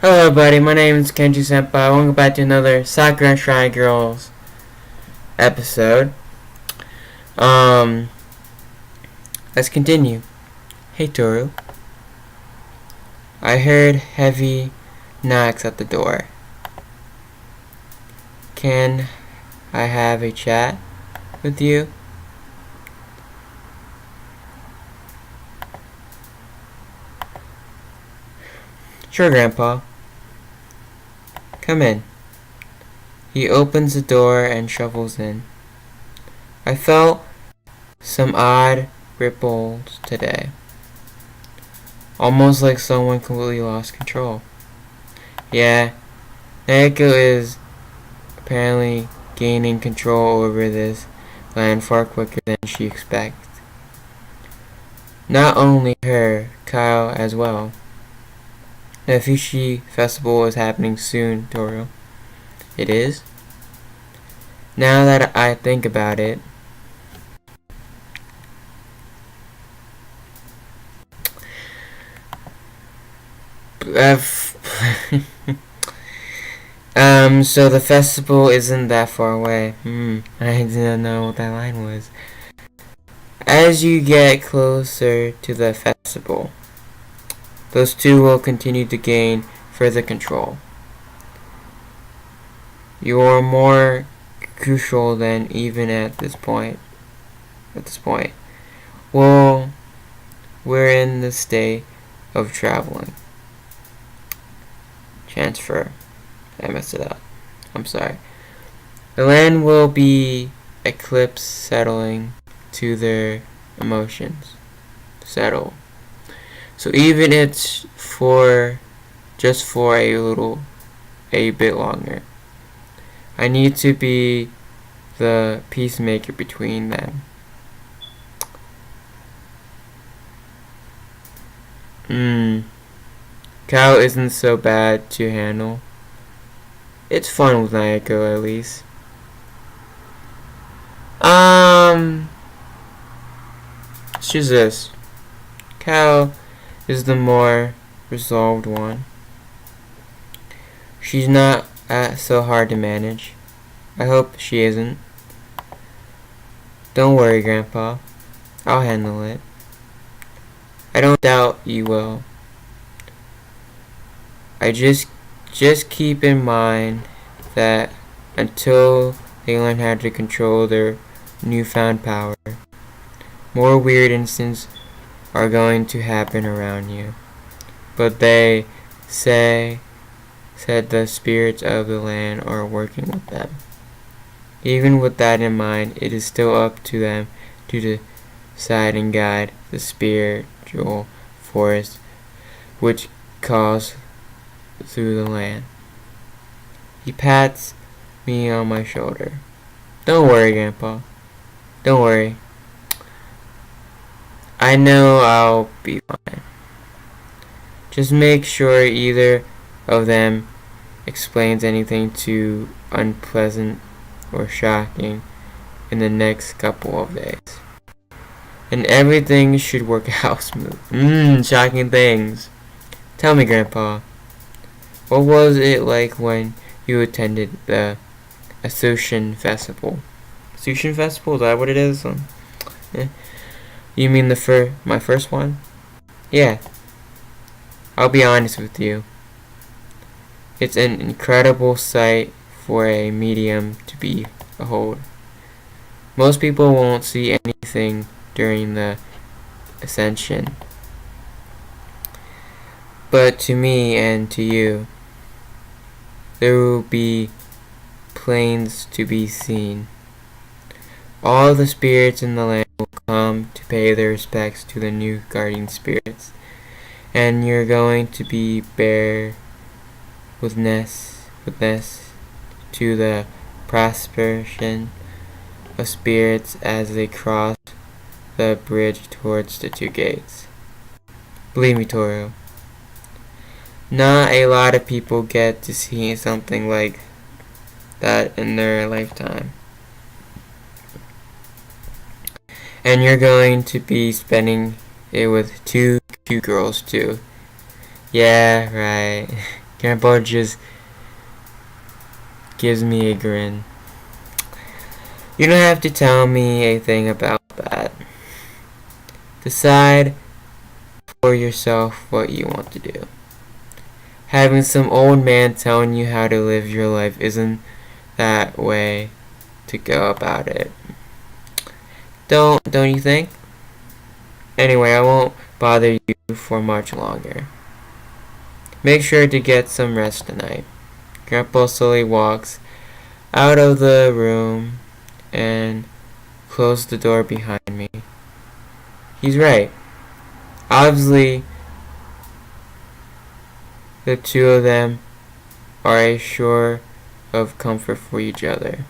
Hello, buddy. My name is Kenji Senpai. Welcome back to another Sakura Shrine Girls episode. Let's continue. Hey, Toru. I heard heavy knocks at the door. Can I have a chat with you? Sure, Grandpa. Come in. He opens the door and shuffles in. I felt some odd ripples today. Almost like someone completely lost control. Yeah, Nayoko is apparently gaining control over this land far quicker than she expected. Not only her, Kayo as well. The Fushi festival is happening soon, Toru. It is? Now that I think about it, so the festival isn't that far away. I didn't know what that line was. As you get closer to the festival, those two will continue to gain further control. You are more crucial than even at this point. Well, we're in the state of traveling. Transfer. I messed it up. I'm sorry. The land will be eclipse settling to their emotions. Settle. So even it's just for a bit longer. I need to be the peacemaker between them. Kao isn't so bad to handle. It's fun with Nayoko at least. Let's choose this. Kao is the more resolved one. She's not so hard to manage. I hope she isn't. Don't worry, Grandpa. I'll handle it. I don't doubt you will. I just keep in mind that until they learn how to control their newfound power, more weird incidents are going to happen around you. But they said the spirits of the land are working with them. Even with that in mind, it is still up to them to decide and guide the spiritual force which calls through the land. He pats me on my shoulder. Don't worry, Grandpa. Don't worry. I know I'll be fine. Just make sure either of them explains anything too unpleasant or shocking in the next couple of days. And everything should work out smooth. Shocking things. Tell me, Grandpa, what was it like when you attended the Ascension Festival? Ascension Festival? Is that what it is? You mean my first one? Yeah. I'll be honest with you. It's an incredible sight for a medium to behold. Most people won't see anything during the ascension. But to me and to you, there will be planes to be seen. All the spirits in the land will come to pay their respects to the new guardian spirits. And you're going to be bear witness to the prosperity of spirits as they cross the bridge towards the two gates. Believe me, Toru, not a lot of people get to see something like that in their lifetime. And you're going to be spending it with two cute girls too. Yeah, right. Grandpa just gives me a grin. You don't have to tell me a thing about that. Decide for yourself what you want to do. Having some old man telling you how to live your life isn't that way to go about it. Don't you think? Anyway, I won't bother you for much longer. Make sure to get some rest tonight. Grandpa slowly walks out of the room and closes the door behind me. He's right. Obviously, the two of them are a shore of comfort for each other.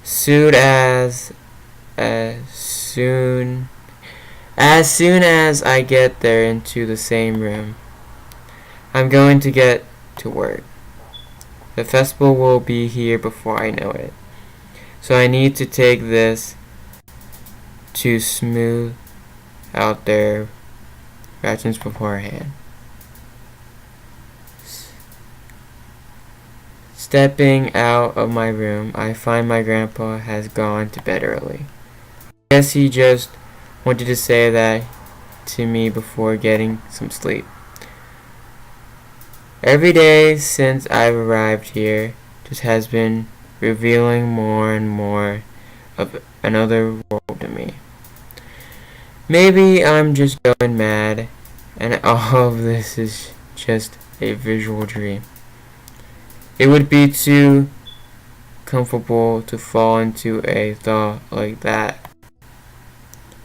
Soon as soon as I get there into the same room, I'm going to get to work. The festival will be here before I know it. So I need to take this to smooth out their rations beforehand. Stepping out of my room, I find my grandpa has gone to bed early. I guess he just wanted to say that to me before getting some sleep. Every day since I've arrived here just has been revealing more and more of another world to me. Maybe I'm just going mad and all of this is just a visual dream. It would be too comfortable to fall into a thought like that.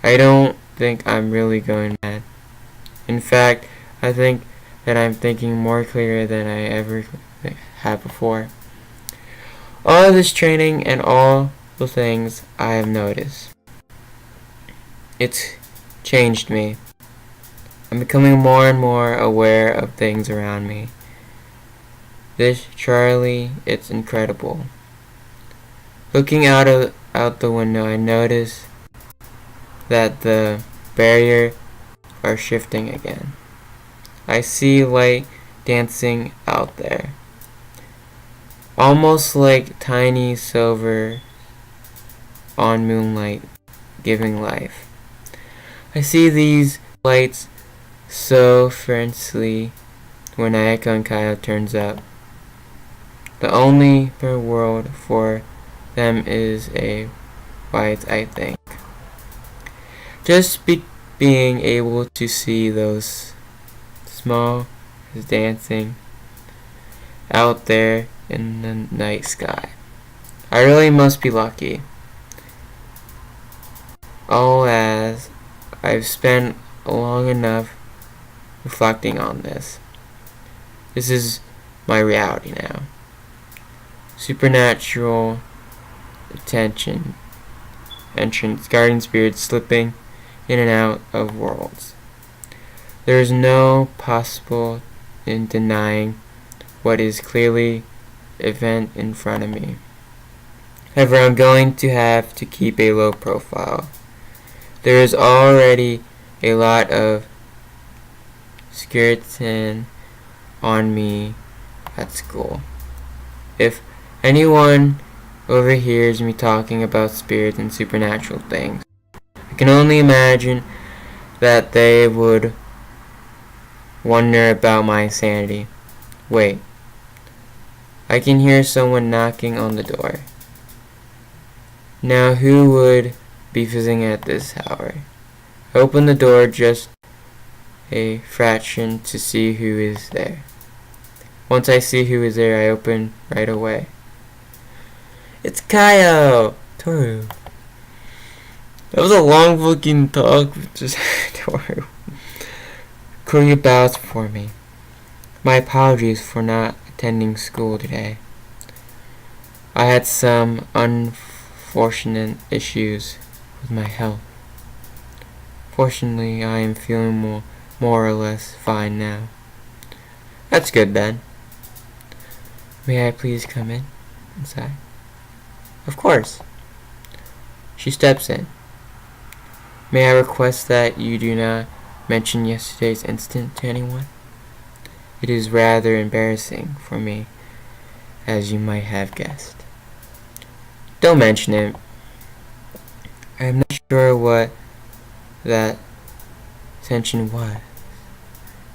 I don't think I'm really going mad. In fact, I think that I'm thinking more clearly than I ever have before. All of this training and all the things I have noticed. It's changed me. I'm becoming more and more aware of things around me. This Charlie, it's incredible. Looking out the window, I notice that the barrier are shifting again. I see light dancing out there, almost like tiny silver on moonlight giving life. I see these lights so fiercely when Nayoko and Kayo turns up. The only world for them is a white, I think. Just being able to see those small dancing out there in the night sky. I really must be lucky. All as I've spent long enough reflecting on this. This is my reality now. Supernatural attention, entrance, guardian spirits slipping in and out of worlds. There is no possible in denying what is clearly event in front of me. However, I'm going to have to keep a low profile. There is already a lot of skeleton on me at school. If anyone overhears me talking about spirits and supernatural things, I can only imagine that they would wonder about my sanity. Wait. I can hear someone knocking on the door. Now who would be visiting at this hour? I open the door just a fraction to see who is there. Once I see who is there, I open right away. It's Kayo! Toru. That was a long fucking talk with just Toru. Korea bows for me. My apologies for not attending school today. I had some unfortunate issues with my health. Fortunately, I am feeling more or less fine now. That's good then. May I please come inside? Of course. She steps in. May I request that you do not mention yesterday's incident to anyone? It is rather embarrassing for me, as you might have guessed. Don't mention it. I'm not sure what that tension was,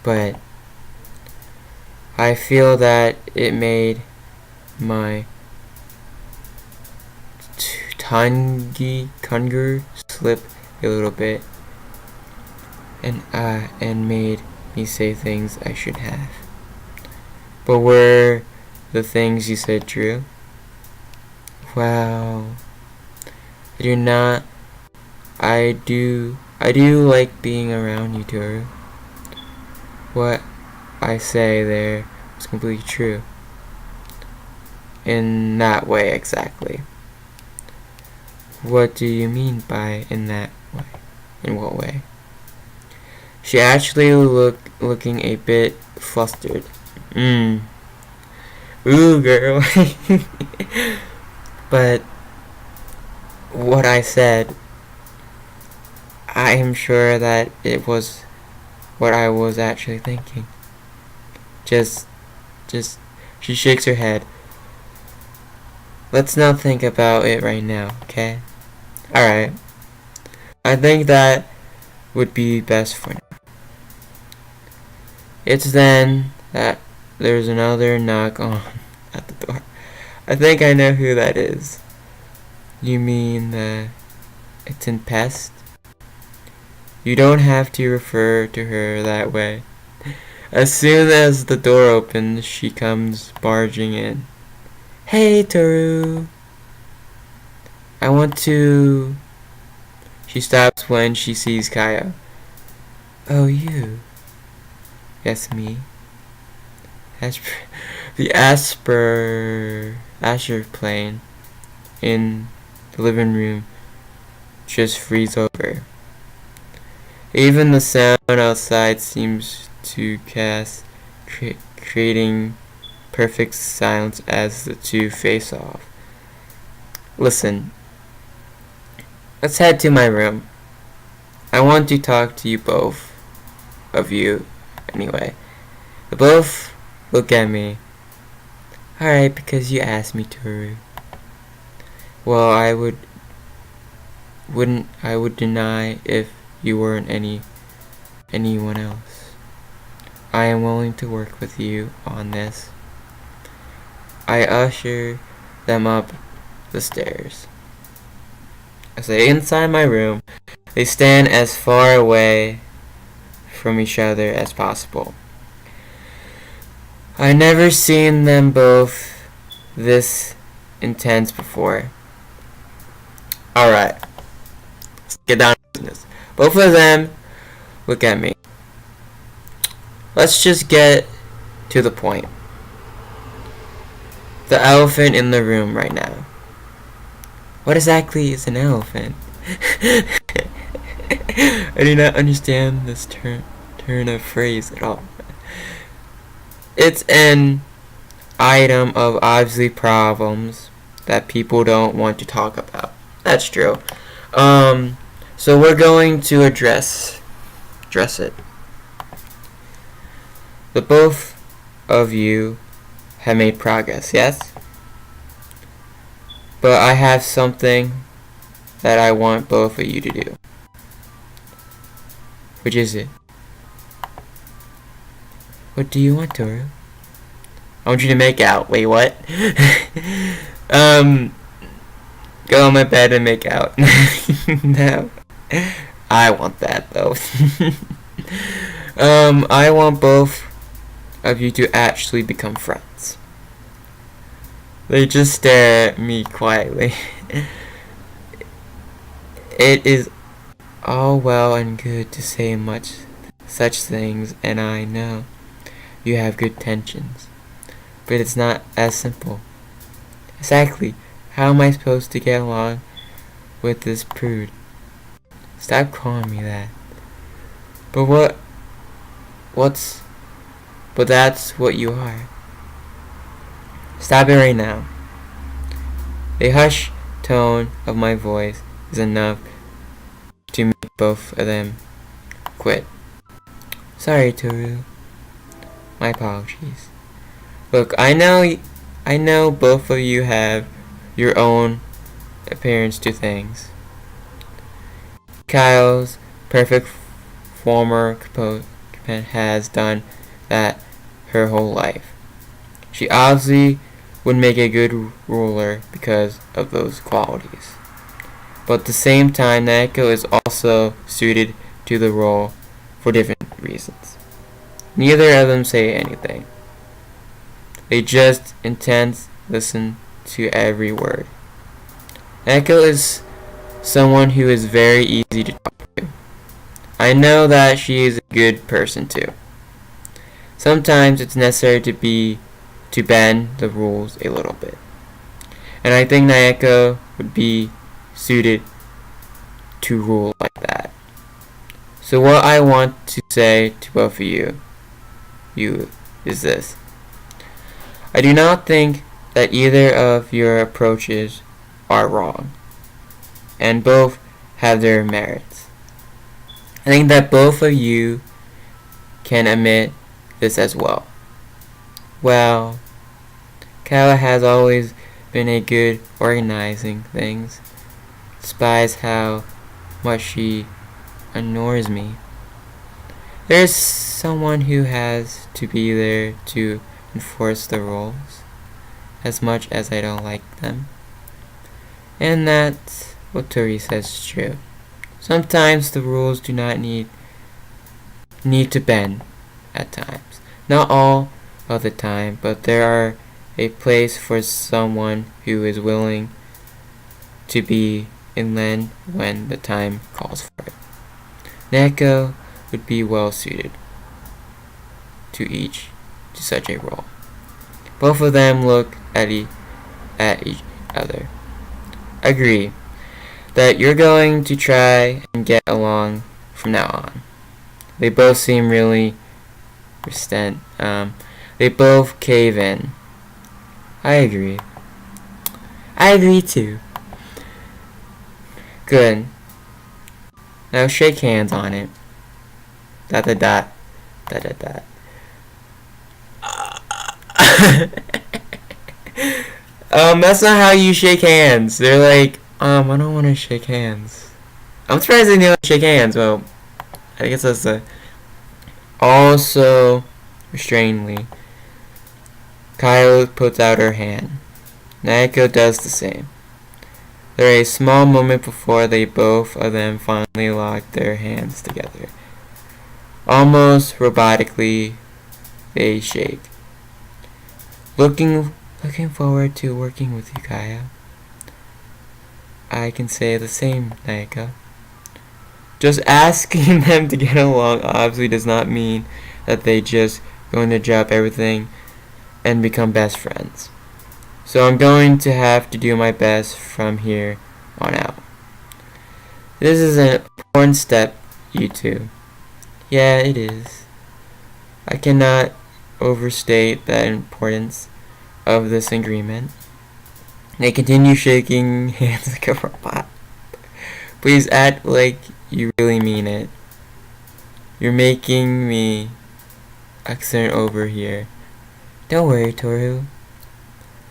but I feel that it made my tongue slip a little bit, and made me say things I should have. But were the things you said true? Well, I do like being around you, Toru. What I say there was completely true. In that way, exactly. What do you mean by in that way? In what way? She actually looking a bit flustered. Ooh, girl. But what I said, I am sure that it was what I was actually thinking. Just, she shakes her head. Let's not think about it right now, okay? Alright. I think that would be best for now. It's then that there's another knock on at the door. I think I know who that is. You mean the pest? You don't have to refer to her that way. As soon as the door opens, she comes barging in. Hey, Toru. I want to... She stops when she sees Kayo. Oh, you. Yes, me. The Asher plane in the living room just freeze over. Even the sound outside seems to creating perfect silence as the two face off. Listen, let's head to my room. I want to talk to you both of you anyway. They both look at me. Alright, because you asked me, Toru. Well, I would deny if you weren't anyone else. I am willing to work with you on this. I usher them up the stairs. As they inside my room, they stand as far away from each other as possible. I never seen them both this intense before. Alright, let's get down to business. Both of them look at me. Let's just get to the point. The elephant in the room right now. What exactly is an elephant? I do not understand this turn of phrase at all. It's an item of obviously problems that people don't want to talk about. That's true. So we're going to address it. The both of you have made progress, yes? But I have something that I want both of you to do. Which is it? What do you want, Toru? I want you to make out. Wait, what? Go on my bed and make out. No. I want that, though. I want both of you to actually become friends. They just stare at me quietly. It is all well and good to say such things, and I know you have good intentions, but it's not as simple. Exactly, how am I supposed to get along with this prude? Stop calling me that. But that's what you are. Stop it right now. The hushed tone of my voice is enough to make both of them quit. Sorry, Toru. My apologies. Look, I know both of you have your own appearance to things. Kyle's perfect former companion has done that her whole life. She obviously would make a good ruler because of those qualities. But at the same time, Nayoko is also suited to the role for different reasons. Neither of them say anything. They just intently listen to every word. Nayoko is someone who is very easy to talk to. I know that she is a good person too. Sometimes it's necessary to bend the rules a little bit. And I think Nayoko would be suited to rule like that. So what I want to say to both of you is this. I do not think that either of your approaches are wrong, and both have their merits. I think that both of you can admit this as well. Well, Kayo has always been a good organizing things, despite how much she annoys me. There's someone who has to be there to enforce the rules, as much as I don't like them. And that's what Toru says is true. Sometimes the rules do not need to bend at times. Not all of the time, but there are a place for someone who is willing to be inland when the time calls for it. Nayoko would be well suited to such a role. Both of them look at each other. Agree that you're going to try and get along from now on. They both seem really resistant. They both cave in. I agree. I agree too. Good. Now shake hands on it. Dot dot dot. Dot dot dot. That's not how you shake hands. They're like, I don't want to shake hands. I'm surprised they don't shake hands. Well, I guess that's also restrainedly. Kayo puts out her hand. Nayoko does the same. There is a small moment before they both of them finally lock their hands together. Almost robotically, they shake. Looking forward to working with you, Kayo. I can say the same, Nayoko. Just asking them to get along obviously does not mean that they just going to drop everything and become best friends. So I'm going to have to do my best from here on out. This is an important step, you two. Yeah, it is. I cannot overstate the importance of this agreement. They continue shaking hands like a robot. Please act like you really mean it. You're making me accent over here. Don't worry, Toru.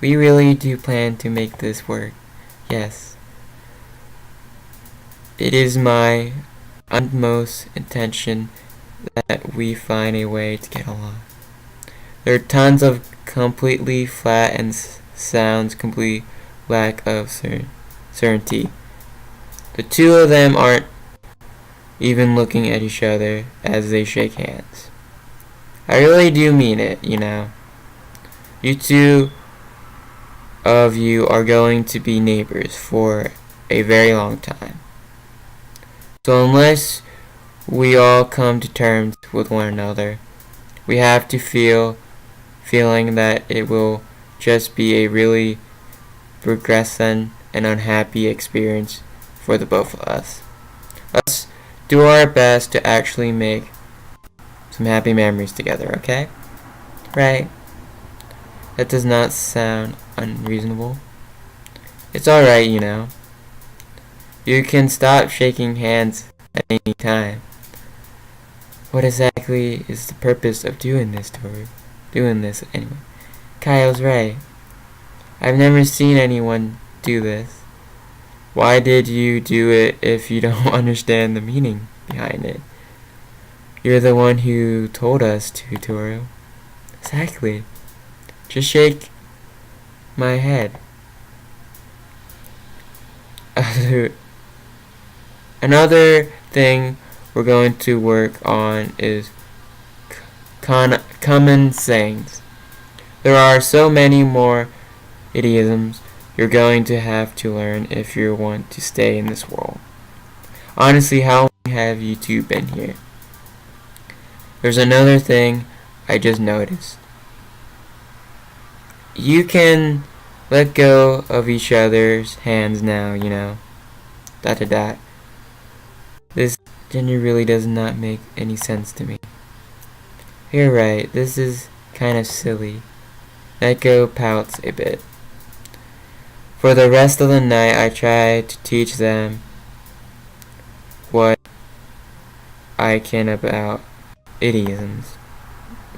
We really do plan to make this work. Yes. It is my utmost intention that we find a way to get along. There are tons of completely flat and sounds complete lack of certainty. The two of them aren't even looking at each other as they shake hands. I really do mean it, you know. You two of you are going to be neighbors for a very long time. So unless we all come to terms with one another, we have to feeling that it will just be a really progressive and unhappy experience for the both of us. Let's do our best to actually make some happy memories together, okay? Right? That does not sound unreasonable. It's alright, you know. You can stop shaking hands at any time. What exactly is the purpose of doing this, Toru? doing this anyway. Kayo's right. I've never seen anyone do this. Why did you do it if you don't understand the meaning behind it? You're the one who told us to, Toru. Exactly. Just shake my head. Another thing we're going to work on is common sayings. There are so many more idioms you're going to have to learn if you want to stay in this world. Honestly, how long have you two been here? There's another thing I just noticed. You can let go of each other's hands now, you know. ... This gender really does not make any sense to me. You're right, this is kind of silly. Neko pouts a bit. For the rest of the night, I try to teach them what I can about idioms.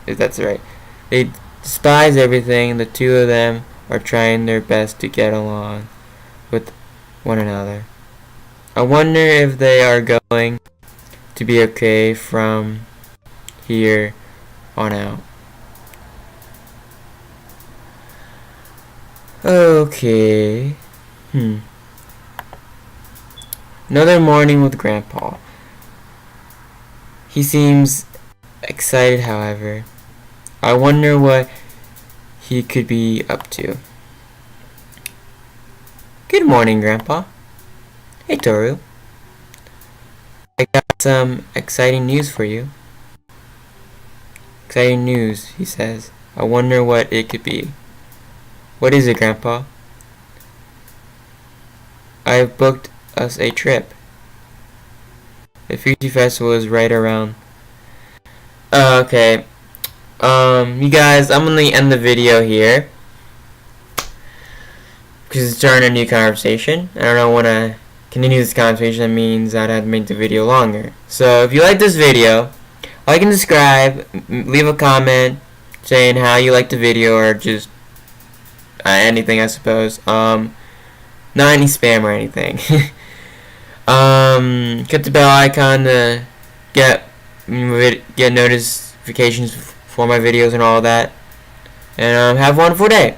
If that's right. They despise everything. The two of them are trying their best to get along with one another. I wonder if they are going to be okay from here on out. Okay. Another morning with Grandpa. He seems excited, however. I wonder what he could be up to. Good morning, Grandpa. Hey, Toru. I got some exciting news for you. Exciting news, he says. I wonder what it could be. What is it, Grandpa? I've booked us a trip. The Fuji Festival is right around. Okay. You guys, I'm gonna end the video here because it's starting a new conversation. I don't want to continue this conversation. That means I'd have to make the video longer. So if you like this video, like and subscribe. Leave a comment saying how you like the video or just anything, I suppose. Not any spam or anything. Click the bell icon to get notifications for my videos and all that. And have a wonderful day.